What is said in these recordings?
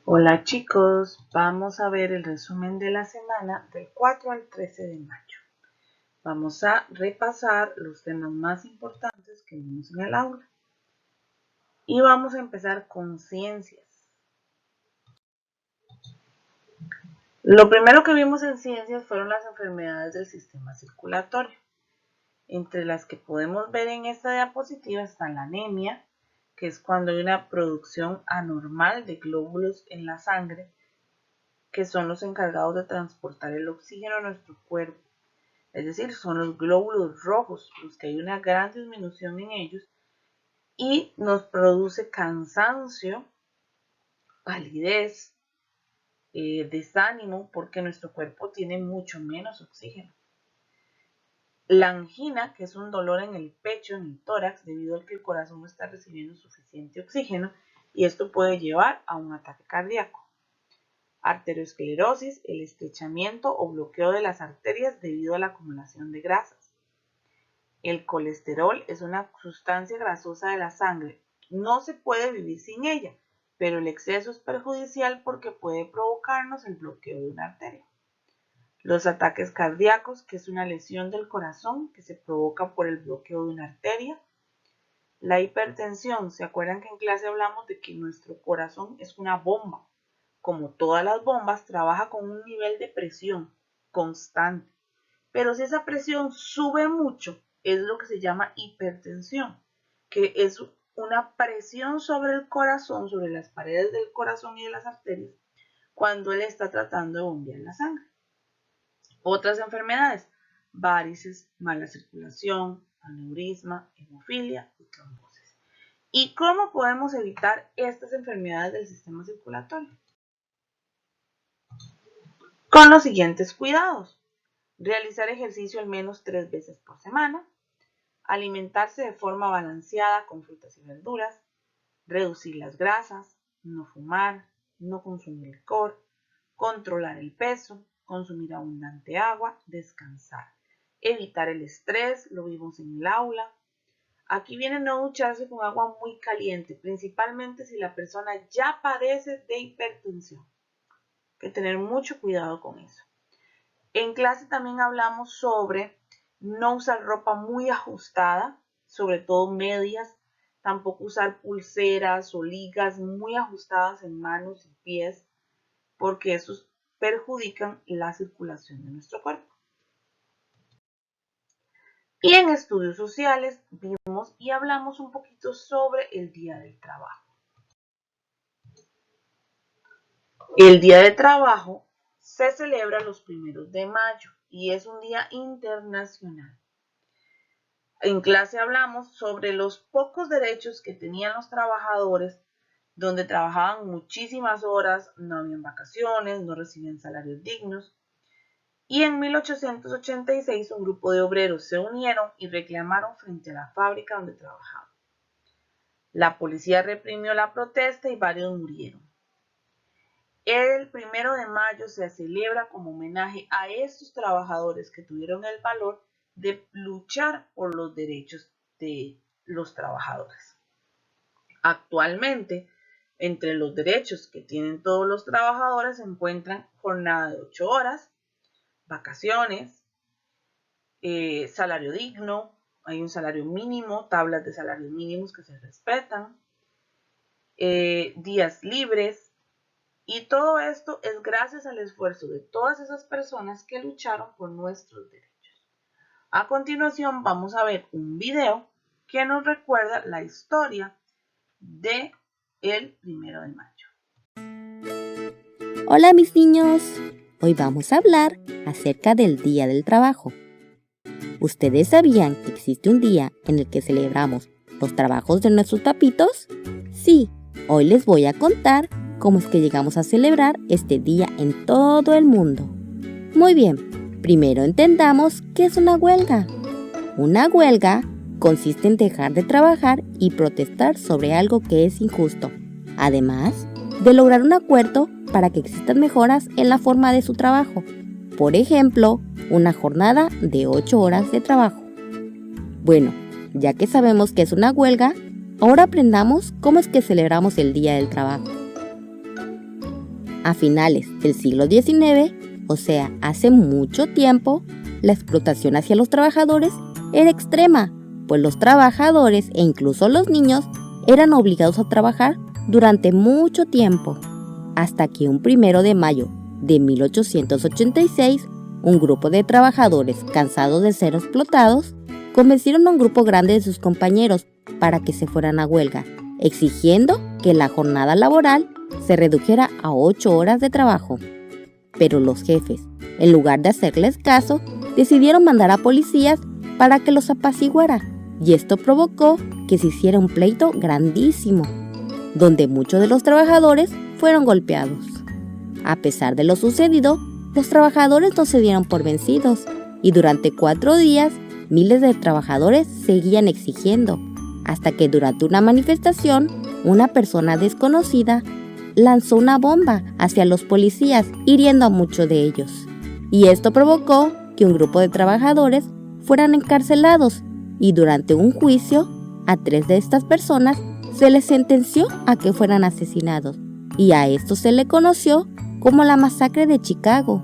Hola chicos, vamos a ver el resumen de la semana del 4 al 13 de mayo. Vamos a repasar los temas más importantes que vimos en el aula. Y vamos a empezar con ciencias. Lo primero que vimos en ciencias fueron las enfermedades del sistema circulatorio. Entre las que podemos ver en esta diapositiva está la anemia, que es cuando hay una producción anormal de glóbulos en la sangre, que son los encargados de transportar el oxígeno a nuestro cuerpo. Es decir, son los glóbulos rojos, los que hay una gran disminución en ellos y nos produce cansancio, palidez, desánimo, porque nuestro cuerpo tiene mucho menos oxígeno. La angina, que es un dolor en el pecho, en el tórax, debido a que el corazón no está recibiendo suficiente oxígeno, y esto puede llevar a un ataque cardíaco. Arteriosclerosis, el estrechamiento o bloqueo de las arterias debido a la acumulación de grasas. El colesterol es una sustancia grasosa de la sangre. No se puede vivir sin ella, pero el exceso es perjudicial porque puede provocarnos el bloqueo de una arteria. Los ataques cardíacos, que es una lesión del corazón que se provoca por el bloqueo de una arteria. La hipertensión, ¿se acuerdan que en clase hablamos de que nuestro corazón es una bomba? Como todas las bombas, trabaja con un nivel de presión constante. Pero si esa presión sube mucho, es lo que se llama hipertensión, que es una presión sobre el corazón, sobre las paredes del corazón y de las arterias, cuando él está tratando de bombear la sangre. Otras enfermedades, varices, mala circulación, aneurisma, hemofilia y trombosis. ¿Y cómo podemos evitar estas enfermedades del sistema circulatorio? Con los siguientes cuidados: realizar ejercicio al menos 3 veces por semana, alimentarse de forma balanceada con frutas y verduras, reducir las grasas, no fumar, no consumir licor, controlar el peso, consumir abundante agua, descansar, evitar el estrés, lo vimos en el aula. Aquí viene no ducharse con agua muy caliente, principalmente si la persona ya padece de hipertensión. Hay que tener mucho cuidado con eso. En clase también hablamos sobre no usar ropa muy ajustada, sobre todo medias, tampoco usar pulseras o ligas muy ajustadas en manos y pies, porque esos perjudican la circulación de nuestro cuerpo. Y en estudios sociales vimos y hablamos un poquito sobre el Día del Trabajo. El Día del Trabajo se celebra los 1 de mayo y es un día internacional. En clase hablamos sobre los pocos derechos que tenían los trabajadores, donde trabajaban muchísimas horas, no habían vacaciones, no recibían salarios dignos. Y en 1886 un grupo de obreros se unieron y reclamaron frente a la fábrica donde trabajaban. La policía reprimió la protesta y varios murieron. El 1 de mayo se celebra como homenaje a estos trabajadores que tuvieron el valor de luchar por los derechos de los trabajadores. Actualmente, entre los derechos que tienen todos los trabajadores se encuentran jornada de 8 horas, vacaciones, salario digno, hay un salario mínimo, tablas de salarios mínimos que se respetan, días libres, y todo esto es gracias al esfuerzo de todas esas personas que lucharon por nuestros derechos. A continuación vamos a ver un video que nos recuerda la historia de el 1 de mayo. Hola mis niños, hoy vamos a hablar acerca del Día del Trabajo. ¿Ustedes sabían que existe un día en el que celebramos los trabajos de nuestros papitos? Sí, hoy les voy a contar cómo es que llegamos a celebrar este día en todo el mundo. Muy bien, primero entendamos qué es una huelga. Una huelga consiste en dejar de trabajar y protestar sobre algo que es injusto, además de lograr un acuerdo para que existan mejoras en la forma de su trabajo. Por ejemplo, una jornada de 8 horas de trabajo. Bueno, ya que sabemos qué es una huelga, ahora aprendamos cómo es que celebramos el Día del Trabajo. A finales del siglo XIX, o sea, hace mucho tiempo, la explotación hacia los trabajadores era extrema, pues los trabajadores e incluso los niños eran obligados a trabajar durante mucho tiempo, hasta que un 1 de mayo de 1886, un grupo de trabajadores cansados de ser explotados, convencieron a un grupo grande de sus compañeros para que se fueran a huelga, exigiendo que la jornada laboral se redujera a 8 horas de trabajo. Pero los jefes, en lugar de hacerles caso, decidieron mandar a policías para que los apaciguara, y esto provocó que se hiciera un pleito grandísimo, donde muchos de los trabajadores fueron golpeados. A pesar de lo sucedido, los trabajadores no se dieron por vencidos, y durante 4 días, miles de trabajadores seguían exigiendo, hasta que durante una manifestación, una persona desconocida lanzó una bomba hacia los policías, hiriendo a muchos de ellos. Y esto provocó que un grupo de trabajadores fueran encarcelados, y durante un juicio, a 3 de estas personas se les sentenció a que fueran asesinados, y a esto se le conoció como la masacre de Chicago.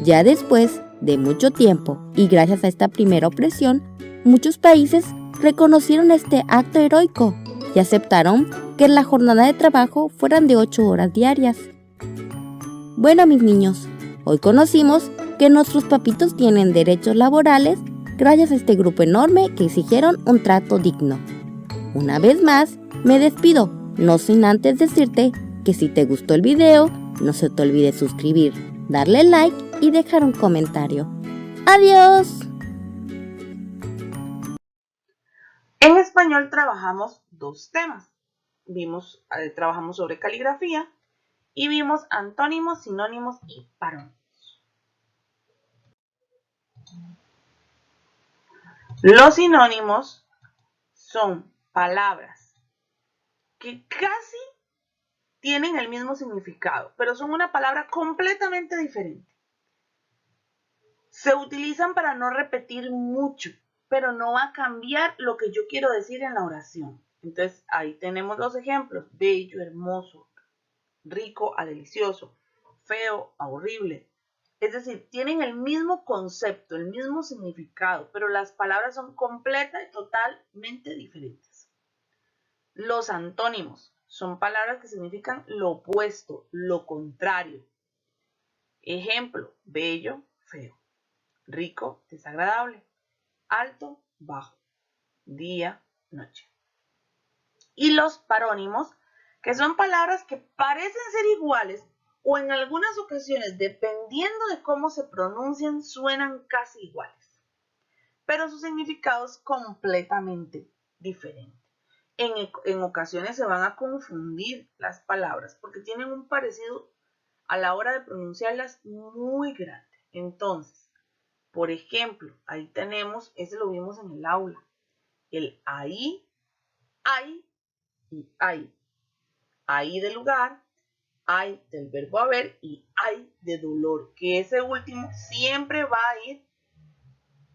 Ya después de mucho tiempo, y gracias a esta primera opresión, muchos países reconocieron este acto heroico y aceptaron que la jornada de trabajo fueran de 8 horas diarias. Bueno, mis niños, hoy conocimos que nuestros papitos tienen derechos laborales gracias a este grupo enorme que exigieron un trato digno. Una vez más, me despido, no sin antes decirte que si te gustó el video, no se te olvide suscribir, darle like y dejar un comentario. ¡Adiós! En español trabajamos 2 temas. Trabajamos sobre caligrafía y vimos antónimos, sinónimos y parónimos. Los sinónimos son palabras que casi tienen el mismo significado, pero son una palabra completamente diferente. Se utilizan para no repetir mucho, pero no va a cambiar lo que yo quiero decir en la oración. Entonces, ahí tenemos los ejemplos: bello, hermoso, rico a delicioso, feo a horrible. Es decir, tienen el mismo concepto, el mismo significado, pero las palabras son completa y totalmente diferentes. Los antónimos son palabras que significan lo opuesto, lo contrario. Ejemplo: bello, feo, rico, desagradable, alto, bajo, día, noche. Y los parónimos, que son palabras que parecen ser iguales o en algunas ocasiones, dependiendo de cómo se pronuncian, suenan casi iguales, pero su significado es completamente diferente. En ocasiones se van a confundir las palabras porque tienen un parecido a la hora de pronunciarlas muy grande. Entonces, por ejemplo, ahí tenemos, ese lo vimos en el aula, el ahí, hay y hay. Ahí de lugar, hay del verbo haber y hay de dolor, que ese último siempre va a ir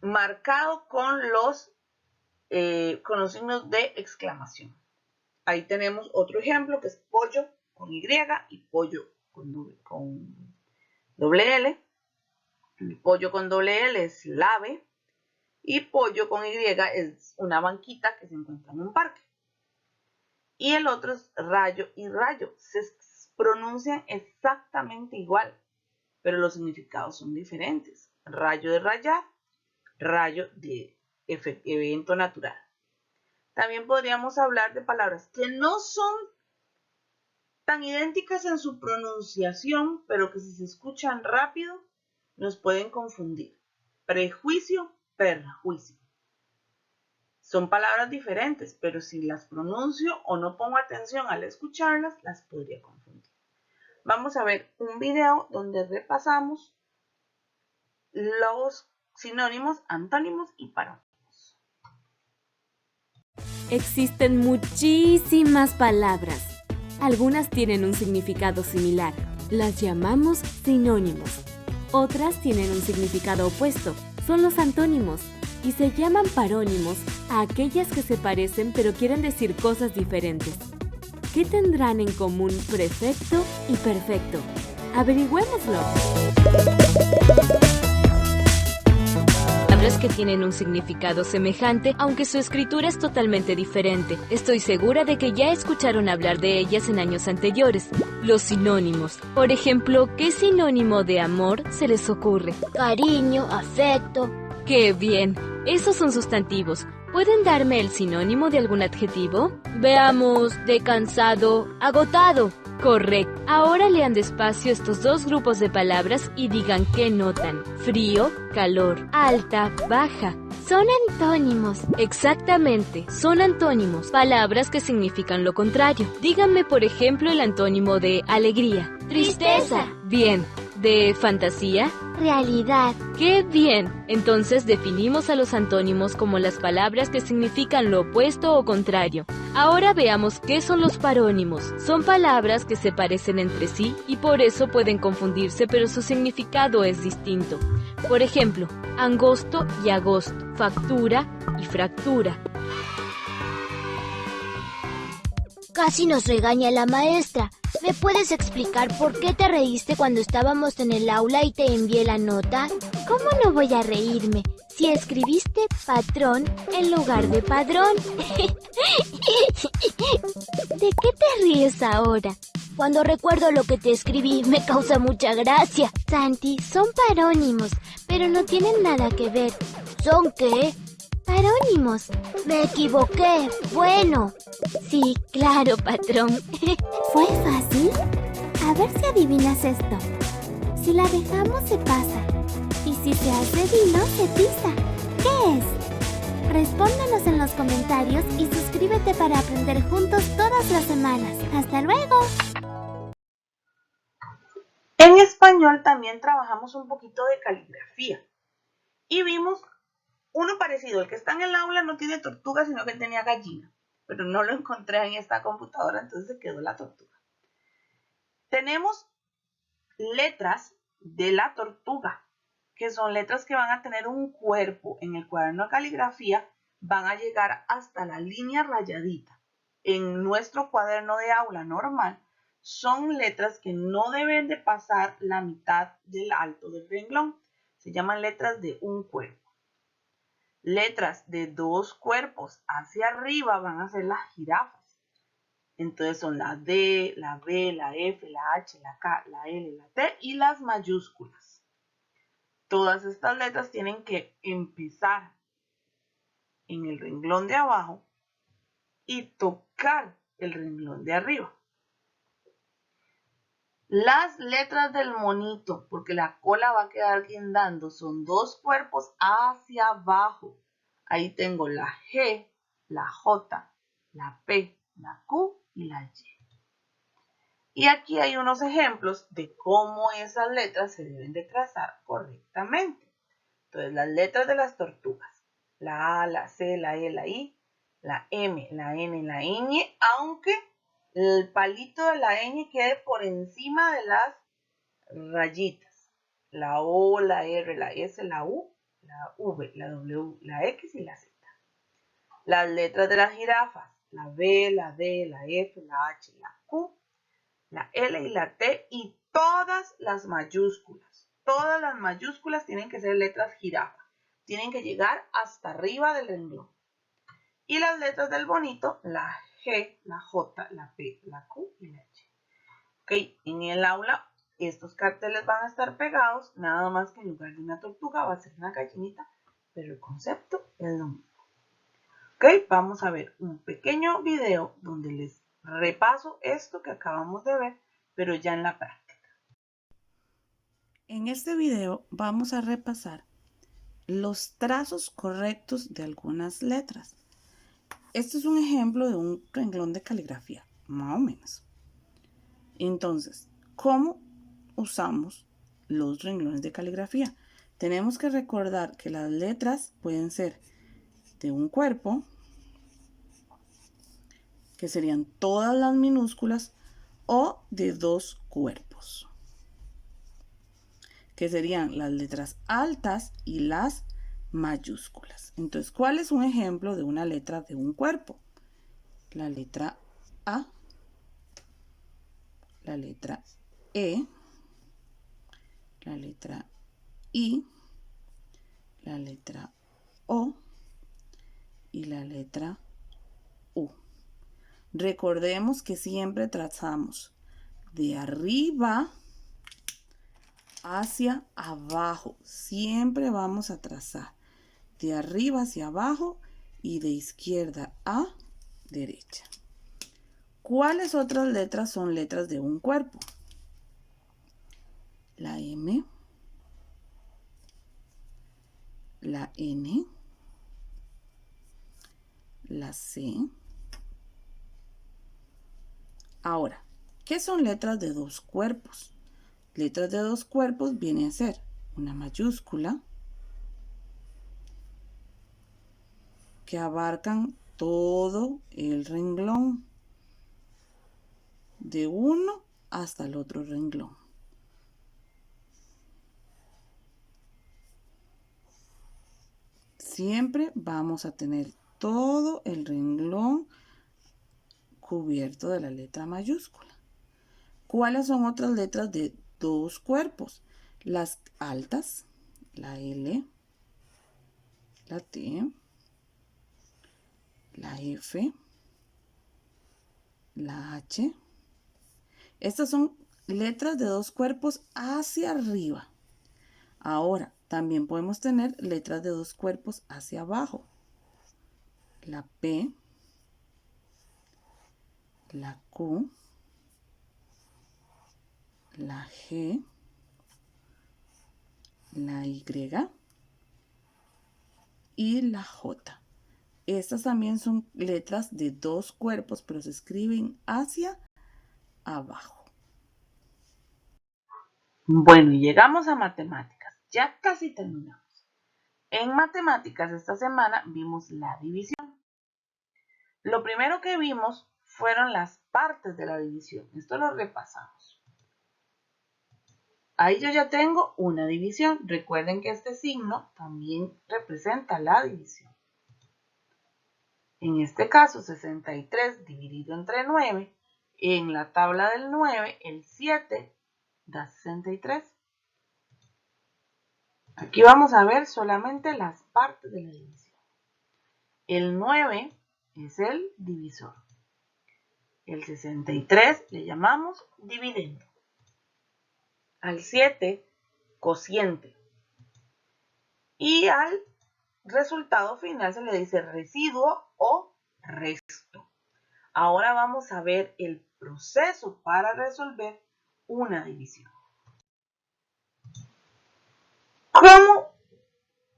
marcado con los signos de exclamación. Ahí tenemos otro ejemplo que es pollo con Y y pollo con doble L. El pollo con doble L es la ave y pollo con Y es una banquita que se encuentra en un parque. Y el otro es rayo y rayo. Se pronuncian exactamente igual, pero los significados son diferentes. Rayo de rayar, rayo de evento natural. También podríamos hablar de palabras que no son tan idénticas en su pronunciación, pero que si se escuchan rápido nos pueden confundir. Prejuicio, perjuicio. Son palabras diferentes, pero si las pronuncio o no pongo atención al escucharlas, las podría confundir. Vamos a ver un video donde repasamos los sinónimos, antónimos y parónimos. Existen muchísimas palabras. Algunas tienen un significado similar. Las llamamos sinónimos. Otras tienen un significado opuesto. Son los antónimos. Y se llaman parónimos a aquellas que se parecen pero quieren decir cosas diferentes. ¿Qué tendrán en común prefecto y perfecto? Averigüémoslo. Palabras que tienen un significado semejante, aunque su escritura es totalmente diferente. Estoy segura de que ya escucharon hablar de ellas en años anteriores. Los sinónimos. Por ejemplo, ¿qué sinónimo de amor se les ocurre? Cariño, afecto. ¡Qué bien! Esos son sustantivos. ¿Pueden darme el sinónimo de algún adjetivo? Veamos, de cansado, agotado. Correcto. Ahora lean despacio estos dos grupos de palabras y digan qué notan. Frío, calor, alta, baja. Son antónimos. Exactamente, son antónimos, palabras que significan lo contrario. Díganme, por ejemplo, el antónimo de alegría. Tristeza. Bien. ¿De fantasía? Realidad. ¡Qué bien! Entonces definimos a los antónimos como las palabras que significan lo opuesto o contrario. Ahora veamos qué son los parónimos. Son palabras que se parecen entre sí y por eso pueden confundirse, pero su significado es distinto. Por ejemplo, angosto y agosto, factura y fractura. Casi nos regaña la maestra. ¿Me puedes explicar por qué te reíste cuando estábamos en el aula y te envié la nota? ¿Cómo no voy a reírme si escribiste patrón en lugar de padrón? ¿De qué te ríes ahora? Cuando recuerdo lo que te escribí me causa mucha gracia. Santi, son parónimos, pero no tienen nada que ver. ¿Son qué? Parónimos. Me equivoqué. Bueno. Sí, claro, patrón. ¿Fue fácil? A ver si adivinas esto. Si la dejamos se pasa. Y si se hace vino se pisa. ¿Qué es? Respóndenos en los comentarios y suscríbete para aprender juntos todas las semanas. ¡Hasta luego! En español también trabajamos un poquito de caligrafía. Y vimos uno parecido. El que está en el aula no tiene tortuga, sino que tenía gallina. Pero no lo encontré en esta computadora, entonces se quedó la tortuga. Tenemos letras de la tortuga, que son letras que van a tener un cuerpo. En el cuaderno de caligrafía van a llegar hasta la línea rayadita. En nuestro cuaderno de aula normal son letras que no deben de pasar la mitad del alto del renglón. Se llaman letras de un cuerpo. Letras de dos cuerpos hacia arriba van a ser las jirafas. Entonces son la D, la B, la F, la H, la K, la L, la T y las mayúsculas. Todas estas letras tienen que empezar en el renglón de abajo y tocar el renglón de arriba. Las letras del monito, porque la cola va a quedar guindando, son dos cuerpos hacia abajo. Ahí tengo la G, la J, la P, la Q y la Y. Y aquí hay unos ejemplos de cómo esas letras se deben de trazar correctamente. Entonces, las letras de las tortugas. La A, la C, la E, la I, la M, la N, la ñ, aunque el palito de la ñ quede por encima de las rayitas. La O, la R, la S, la U, la V, la W, la X y la Z. Las letras de las jirafas. La B, la D, la F, la H, la Q, la L y la T y todas las mayúsculas. Todas las mayúsculas tienen que ser letras jirafa. Tienen que llegar hasta arriba del renglón. Y las letras del bonito, la G, la J, la P, la Q y la Y. Ok, en el aula estos carteles van a estar pegados, nada más que en lugar de una tortuga va a ser una gallinita, pero el concepto es lo mismo. Ok, vamos a ver un pequeño video donde les repaso esto que acabamos de ver, pero ya en la práctica. En este video vamos a repasar los trazos correctos de algunas letras. Este es un ejemplo de un renglón de caligrafía, más o menos. Entonces, ¿cómo usamos los renglones de caligrafía? Tenemos que recordar que las letras pueden ser de un cuerpo, que serían todas las minúsculas, o de dos cuerpos, que serían las letras altas y las mayúsculas. Entonces, ¿cuál es un ejemplo de una letra de un cuerpo? La letra A la letra E, la letra I, la letra O y la letra U. Recordemos que siempre trazamos de arriba hacia abajo. Siempre vamos a trazar de arriba hacia abajo y de izquierda a derecha. ¿Cuáles otras letras son letras de un cuerpo? La M, la N, la C. Ahora, ¿qué son letras de dos cuerpos? Letras de dos cuerpos viene a ser una mayúscula que abarcan todo el renglón, de uno hasta el otro renglón. Siempre vamos a tener todo el renglón cubierto de la letra mayúscula. ¿Cuáles son otras letras de dos cuerpos? Las altas, la L, la T, la F, la H. Estas son letras de dos cuerpos hacia arriba. Ahora, también podemos tener letras de dos cuerpos hacia abajo. La P, la Q, la G, la Y y la J. Estas también son letras de dos cuerpos, pero se escriben hacia abajo. Bueno, y llegamos a matemáticas. Ya casi terminamos. En matemáticas esta semana vimos la división. Lo primero que vimos fueron las partes de la división. Esto lo repasamos. Ahí yo ya tengo una división. Recuerden que este signo también representa la división. En este caso, 63 dividido entre 9. En la tabla del 9, el 7 da 63. Aquí vamos a ver solamente las partes de la división. El 9 es el divisor. El 63 le llamamos dividendo. Al 7, cociente. Y al resultado final se le dice residuo o resto. Ahora vamos a ver el proceso para resolver una división. ¿Cómo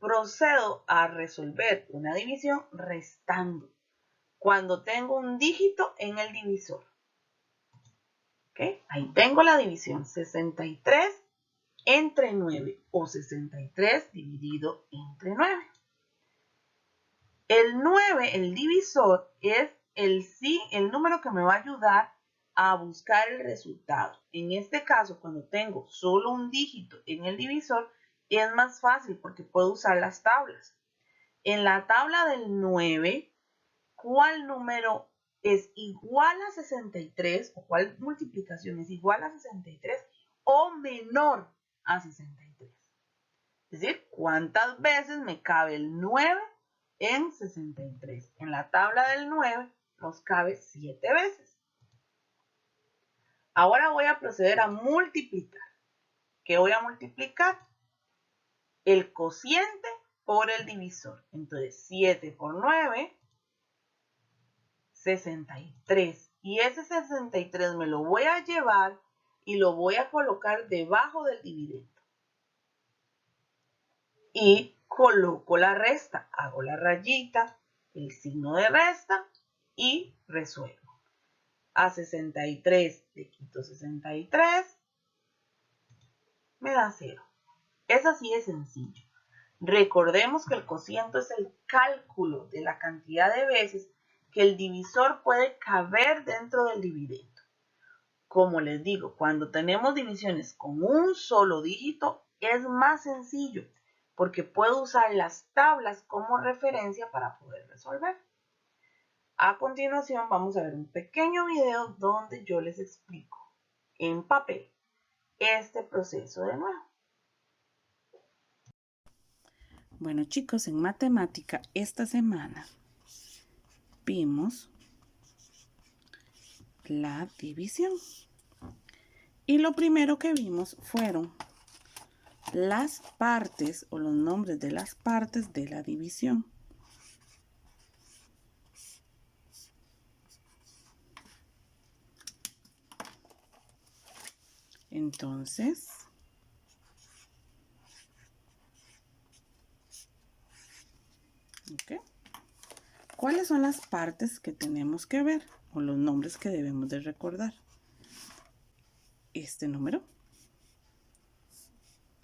procedo a resolver una división? Restando. Cuando tengo un dígito en el divisor. ¿Okay? Ahí tengo la división 63 entre 9 o 63 dividido entre 9. El 9, el divisor, es el número que me va a ayudar a buscar el resultado. En este caso, cuando tengo solo un dígito en el divisor, es más fácil porque puedo usar las tablas. En la tabla del 9, ¿cuál número es igual a 63 o cuál multiplicación es igual a 63 o menor a 63? Es decir, ¿cuántas veces me cabe el 9 en 63? En la tabla del 9 nos cabe 7 veces. Ahora voy a proceder a multiplicar. ¿Qué voy a multiplicar? El cociente por el divisor. Entonces, 7 por 9, 63. Y ese 63 me lo voy a llevar y lo voy a colocar debajo del dividendo. Y coloco la resta. Hago la rayita, el signo de resta y resuelvo. A 63 le quito 63, me da 0. Es así de sencillo. Recordemos que el cociente es el cálculo de la cantidad de veces que el divisor puede caber dentro del dividendo. Como les digo, cuando tenemos divisiones con un solo dígito, es más sencillo porque puedo usar las tablas como referencia para poder resolver. A continuación vamos a ver un pequeño video donde yo les explico en papel este proceso de nuevo. Bueno, chicos, en matemática esta semana vimos la división. Y lo primero que vimos fueron las partes o los nombres de las partes de la división. Entonces, ¿cuáles son las partes que tenemos que ver o los nombres que debemos de recordar? Este número,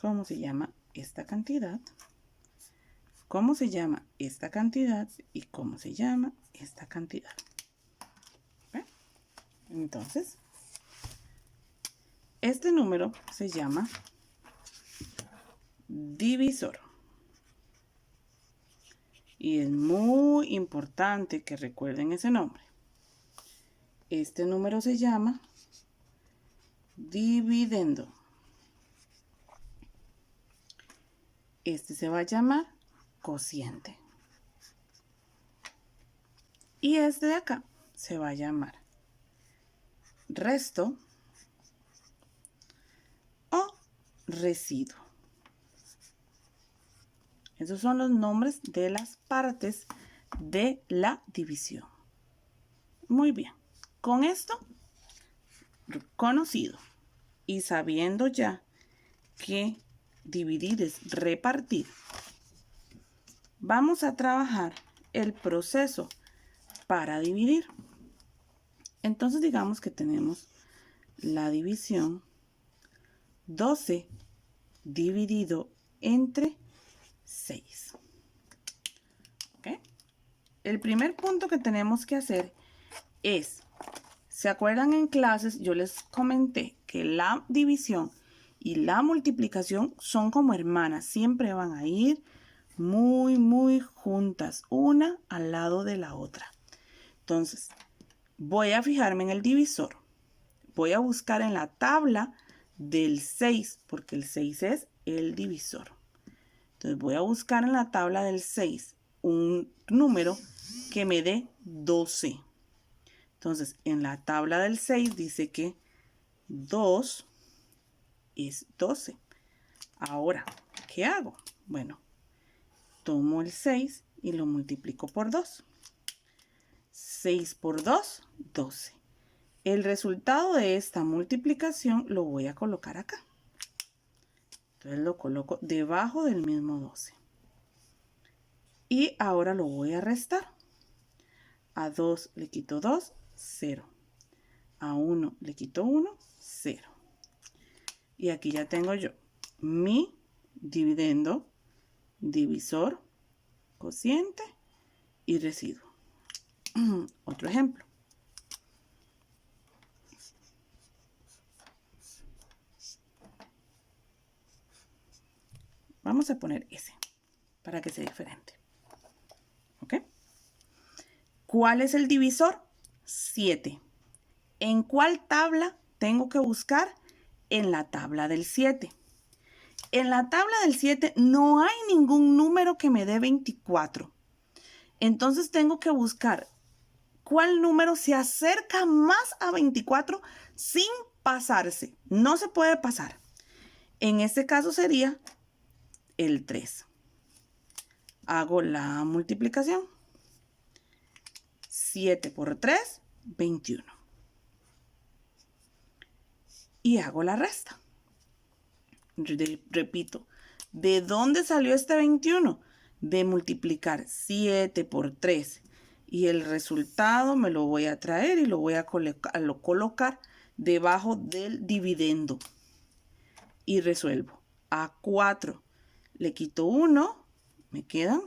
¿cómo se llama esta cantidad? ¿Cómo se llama esta cantidad? ¿Y cómo se llama esta cantidad? Entonces, este número se llama divisor. Y es muy importante que recuerden ese nombre. Este número se llama dividendo. Este se va a llamar cociente. Y este de acá se va a llamar resto o residuo. Esos son los nombres de las partes de la división. Muy bien. Con esto conocido y sabiendo ya que dividir es repartir, vamos a trabajar el proceso para dividir. Entonces digamos que tenemos la división 12 dividido entre 6. ¿Okay? El primer punto que tenemos que hacer es, ¿se acuerdan en clases? Yo les comenté que la división y la multiplicación son como hermanas, siempre van a ir muy juntas, una al lado de la otra. Entonces, voy a fijarme en el divisor. Voy a buscar en la tabla del 6, porque el 6 es el divisor. Entonces voy a buscar en la tabla del 6 un número que me dé 12. Entonces, en la tabla del 6 dice que 2 es 12. Ahora, ¿qué hago? Bueno, tomo el 6 y lo multiplico por 2. 6 por 2, 12. El resultado de esta multiplicación lo voy a colocar acá. Entonces lo coloco debajo del mismo 12. Y ahora lo voy a restar. A 2 le quito 2, 0. A 1 le quito 1, 0. Y aquí ya tengo yo mi dividendo, divisor, cociente y residuo. Otro ejemplo. Vamos a poner ese para que sea diferente. ¿Ok? ¿Cuál es el divisor? 7. ¿En cuál tabla tengo que buscar? En la tabla del 7. En la tabla del 7 no hay ningún número que me dé 24. Entonces tengo que buscar cuál número se acerca más a 24 sin pasarse. No se puede pasar. En este caso sería el 3. Hago la multiplicación. 7 por 3, 21. Y hago la resta. Repito, ¿de dónde salió este 21? De multiplicar 7 por 3. Y el resultado me lo voy a traer y lo voy a colocar debajo del dividendo. Y resuelvo. A 4 le quito 1, me quedan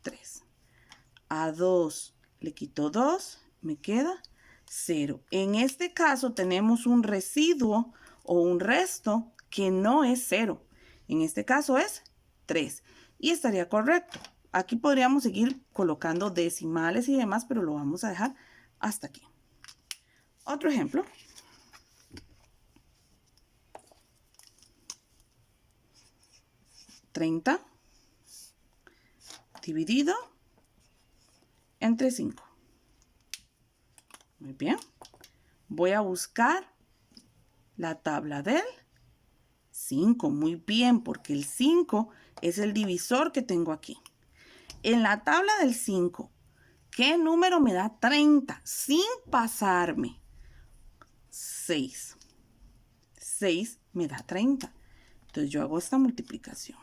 3. A 2 le quito 2, me queda 0. En este caso tenemos un residuo o un resto que no es 0. En este caso es 3. Y estaría correcto. Aquí podríamos seguir colocando decimales y demás, pero lo vamos a dejar hasta aquí. Otro ejemplo. 30 dividido entre 5. Muy bien. Voy a buscar la tabla del 5. Muy bien, porque el 5 es el divisor que tengo aquí. En la tabla del 5, ¿qué número me da 30? Sin pasarme. 6. 6 me da 30. Entonces yo hago esta multiplicación.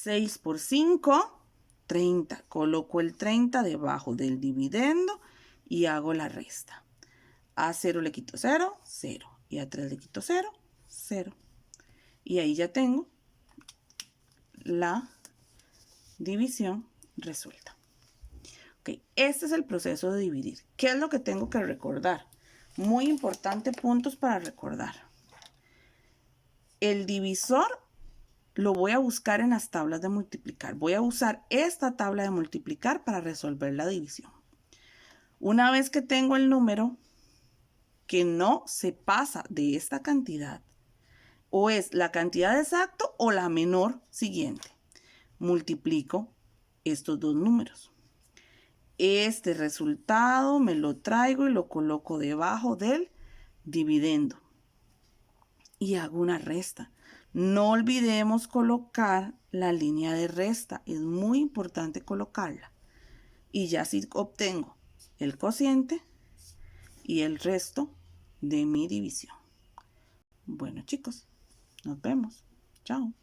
6 por 5, 30. Coloco el 30 debajo del dividendo y hago la resta. A 0 le quito 0, 0. Y a 3 le quito 0, 0. Y ahí ya tengo la división resuelta. Ok, este es el proceso de dividir. ¿Qué es lo que tengo que recordar? Muy importante, puntos para recordar. El divisor lo voy a buscar en las tablas de multiplicar. Voy a usar esta tabla de multiplicar para resolver la división. Una vez que tengo el número que no se pasa de esta cantidad, o es la cantidad exacta o la menor siguiente, multiplico estos dos números. Este resultado me lo traigo y lo coloco debajo del dividendo. Y hago una resta. No olvidemos colocar la línea de resta. Es muy importante colocarla. Y ya así obtengo el cociente y el resto de mi división. Bueno, chicos, nos vemos. Chao.